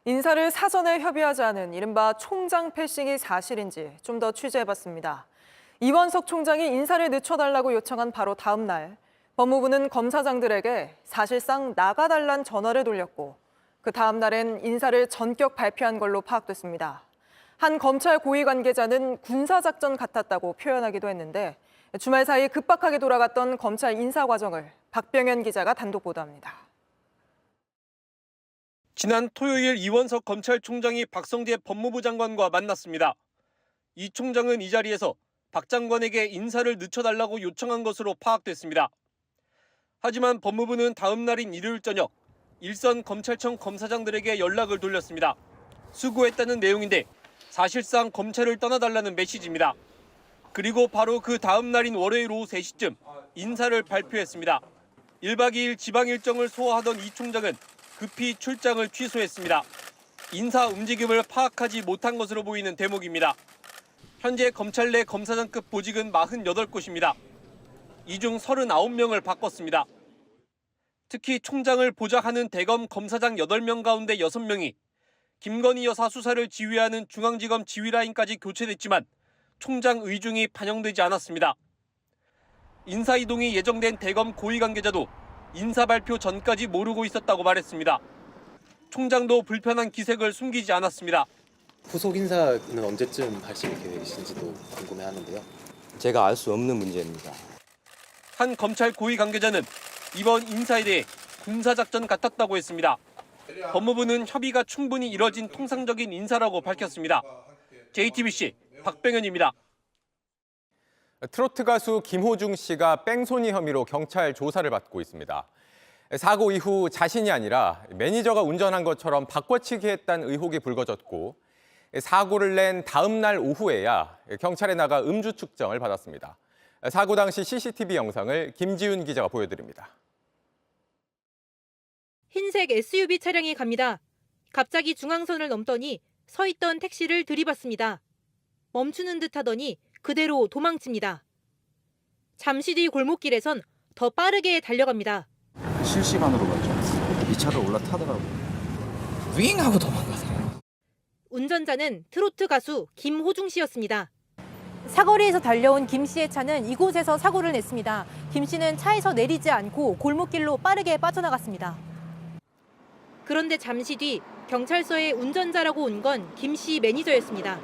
인사를 사전에 협의하지 않은 이른바 총장 패싱이 사실인지 좀 더 취재해봤습니다. 이원석 총장이 인사를 늦춰달라고 요청한 바로 다음 날 법무부는 검사장들에게 사실상 나가달란 전화를 돌렸고 그 다음 날엔 인사를 전격 발표한 걸로 파악됐습니다. 한 검찰 고위 관계자는 군사작전 같았다고 표현하기도 했는데 주말 사이 급박하게 돌아갔던 검찰 인사 과정을 박병현 기자가 단독 보도합니다. 지난 토요일 이원석 검찰총장이 박성재 법무부 장관과 만났습니다. 이 총장은 이 자리에서 박 장관에게 인사를 늦춰달라고 요청한 것으로 파악됐습니다. 하지만 법무부는 다음 날인 일요일 저녁 일선 검찰청 검사장들에게 연락을 돌렸습니다. 수고했다는 내용인데 사실상 검찰을 떠나달라는 메시지입니다. 그리고 바로 그 다음 날인 월요일 오후 3시쯤 인사를 발표했습니다. 1박 2일 지방 일정을 소화하던 이 총장은 급히 출장을 취소했습니다. 인사 움직임을 파악하지 못한 것으로 보이는 대목입니다. 현재 검찰 내 검사장급 보직은 48곳입니다. 이 중 39명을 바꿨습니다. 특히 총장을 보좌하는 대검 검사장 8명 가운데 6명이 김건희 여사 수사를 지휘하는 중앙지검 지휘라인까지 교체됐지만 총장 의중이 반영되지 않았습니다. 인사 이동이 예정된 대검 고위 관계자도 인사 발표 전까지 모르고 있었다고 말했습니다. 총장도 불편한 기색을 숨기지 않았습니다. 후속 인사는 언제쯤 하실 계획이신지도 궁금해하는데요. 제가 알 수 없는 문제입니다. 한 검찰 고위 관계자는 이번 인사에 대해 군사작전 같았다고 했습니다. 법무부는 협의가 충분히 이뤄진 통상적인 인사라고 밝혔습니다. JTBC 박병현입니다. 트로트 가수 김호중 씨가 뺑소니 혐의로 경찰 조사를 받고 있습니다. 사고 이후 자신이 아니라 매니저가 운전한 것처럼 바꿔치기 했다는 의혹이 불거졌고 사고를 낸 다음 날 오후에야 경찰에 나가 음주 측정을 받았습니다. 사고 당시 CCTV 영상을 김지윤 기자가 보여드립니다. 흰색 SUV 차량이 갑니다. 갑자기 중앙선을 넘더니 서 있던 택시를 들이받습니다. 멈추는 듯 하더니 그대로 도망칩니다. 잠시 뒤 골목길에선 더 빠르게 달려갑니다. 실시간으로 가죠. 이 차를 올라타더라고요. 윙 하고 도망가더라고요. 운전자는 트로트 가수 김호중 씨였습니다. 사거리에서 달려온 김 씨의 차는 이곳에서 사고를 냈습니다. 김 씨는 차에서 내리지 않고 골목길로 빠르게 빠져나갔습니다. 그런데 잠시 뒤 경찰서에 운전자라고 온 건 김 씨 매니저였습니다.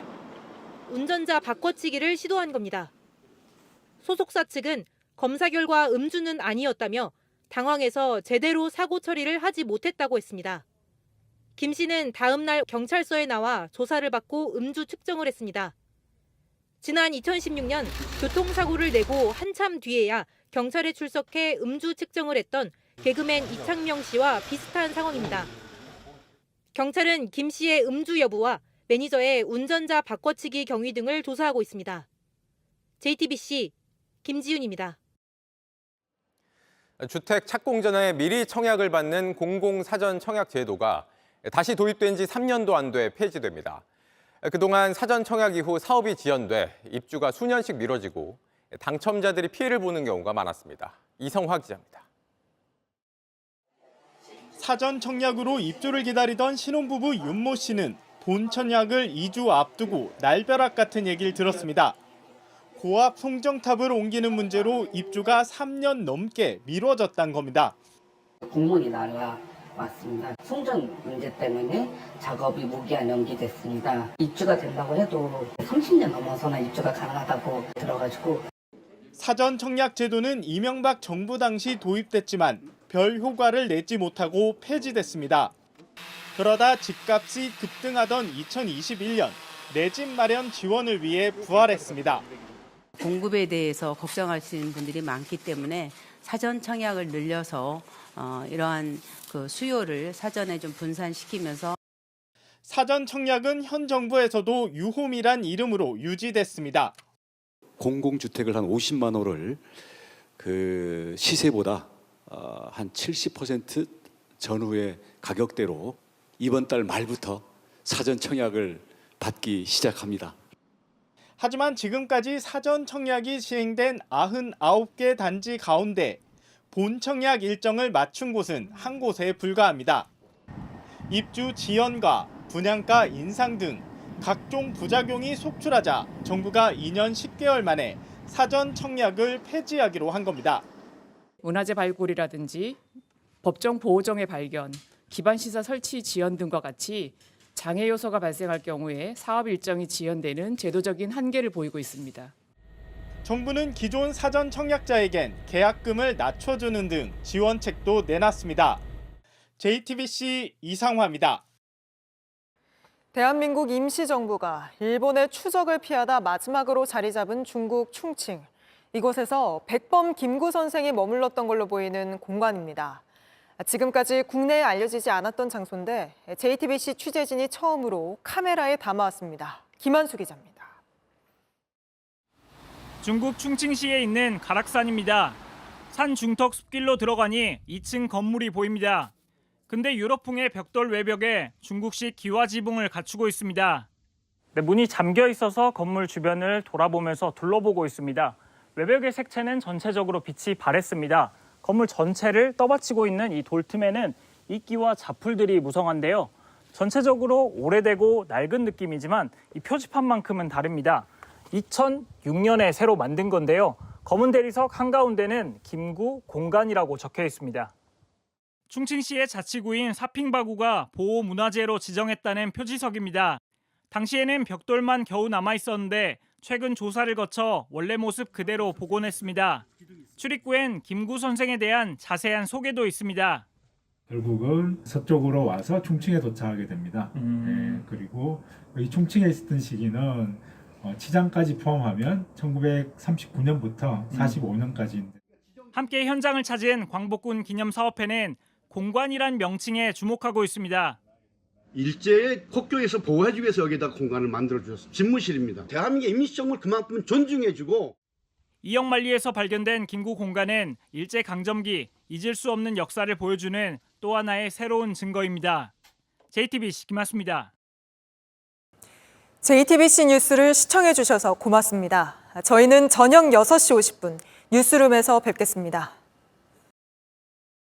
운전자 바꿔치기를 시도한 겁니다. 소속사 측은 검사 결과 음주는 아니었다며 당황해서 제대로 사고 처리를 하지 못했다고 했습니다. 김 씨는 다음 날 경찰서에 나와 조사를 받고 음주 측정을 했습니다. 지난 2016년 교통사고를 내고 한참 뒤에야 경찰에 출석해 음주 측정을 했던 개그맨 이창명 씨와 비슷한 상황입니다. 경찰은 김 씨의 음주 여부와 매니저의 운전자 바꿔치기 경위 등을 조사하고 있습니다. JTBC 김지윤입니다. 주택 착공 전에 미리 청약을 받는 공공사전 청약 제도가 다시 도입된 지 3년도 안 돼 폐지됩니다. 그동안 사전 청약 이후 사업이 지연돼 입주가 수년씩 미뤄지고 당첨자들이 피해를 보는 경우가 많았습니다. 이성화 기자입니다. 사전 청약으로 입주를 기다리던 신혼부부 윤모 씨는 본 청약을 2주 앞두고 날벼락 같은 얘기를 들었습니다. 고압 송정탑을 옮기는 문제로 입주가 3년 넘게 미뤄졌다는 겁니다. 공문이 날라왔습니다. 송전 문제 때문에 작업이 무기한 연기됐습니다. 입주가 된다고 해도 30년 넘어서나 입주가 가능하다고 들어가지고. 사전 청약 제도는 이명박 정부 당시 도입됐지만 별 효과를 내지 못하고 폐지됐습니다. 그러다 집값이 급등하던 2021년 내 집 마련 지원을 위해 부활했습니다. 공급에 대해서 걱정하시는 분들이 많기 때문에 사전 청약을 늘려서 이러한 그 수요를 사전에 좀 분산시키면서 사전 청약은 현 정부에서도 유홈이란 이름으로 유지됐습니다. 공공주택을 한 50만 호를 그 시세보다 한 70% 전후의 가격대로 이번 달 말부터 사전 청약을 받기 시작합니다. 하지만 지금까지 사전 청약이 시행된 99개 단지 가운데 본 청약 일정을 맞춘 곳은 한 곳에 불과합니다. 입주 지연과 분양가 인상 등 각종 부작용이 속출하자 정부가 2년 10개월 만에 사전 청약을 폐지하기로 한 겁니다. 문화재 발굴이라든지 법정 보호정의 발견, 기반 시설 설치 지연 등과 같이 장애 요소가 발생할 경우에 사업 일정이 지연되는 제도적인 한계를 보이고 있습니다. 정부는 기존 사전 청약자에겐 계약금을 낮춰주는 등 지원책도 내놨습니다. JTBC 이상화입니다. 대한민국 임시정부가 일본의 추적을 피하다 마지막으로 자리 잡은 중국 충칭. 이곳에서 백범 김구 선생이 머물렀던 걸로 보이는 공간입니다. 지금까지 국내에 알려지지 않았던 장소인데 JTBC 취재진이 처음으로 카메라에 담아왔습니다. 김한수 기자입니다. 중국 충칭시에 있는 가락산입니다. 산 중턱 숲길로 들어가니 2층 건물이 보입니다. 근데 유럽풍의 벽돌 외벽에 중국식 기와 지붕을 갖추고 있습니다. 문이 잠겨 있어서 건물 주변을 돌아보면서 둘러보고 있습니다. 외벽의 색채는 전체적으로 빛이 바랬습니다. 건물 전체를 떠받치고 있는 이 돌틈에는 이끼와 자풀들이 무성한데요. 전체적으로 오래되고 낡은 느낌이지만 이 표지판만큼은 다릅니다. 2006년에 새로 만든 건데요. 검은 대리석 한가운데는 김구 공간이라고 적혀 있습니다. 충칭시의 자치구인 사핑바구가 보호문화재로 지정했다는 표지석입니다. 당시에는 벽돌만 겨우 남아있었는데 최근 조사를 거쳐 원래 모습 그대로 복원했습니다. 출입구엔 김구 선생에 대한 자세한 소개도 있습니다. 결국은 서쪽으로 와서 충칭에 도착하게 됩니다. 그리고 이 충칭에 있었던 시기는 치장까지 포함하면 1939년부터 45년까지인데. 함께 현장을 찾은 광복군 기념사업회는 공관이란 명칭에 주목하고 있습니다. 일제의 국교에서 보호하기 위해서 여기다 공간을 만들어주셨습니다. 집무실입니다. 대한민국의 임시정부를 그만큼 존중해주고. 이영만리에서 발견된 김구 공간은 일제강점기 잊을 수 없는 역사를 보여주는 또 하나의 새로운 증거입니다. JTBC 김한수입니다. JTBC 뉴스를 시청해 주셔서 고맙습니다. 저희는 저녁 6시 50분 뉴스룸에서 뵙겠습니다.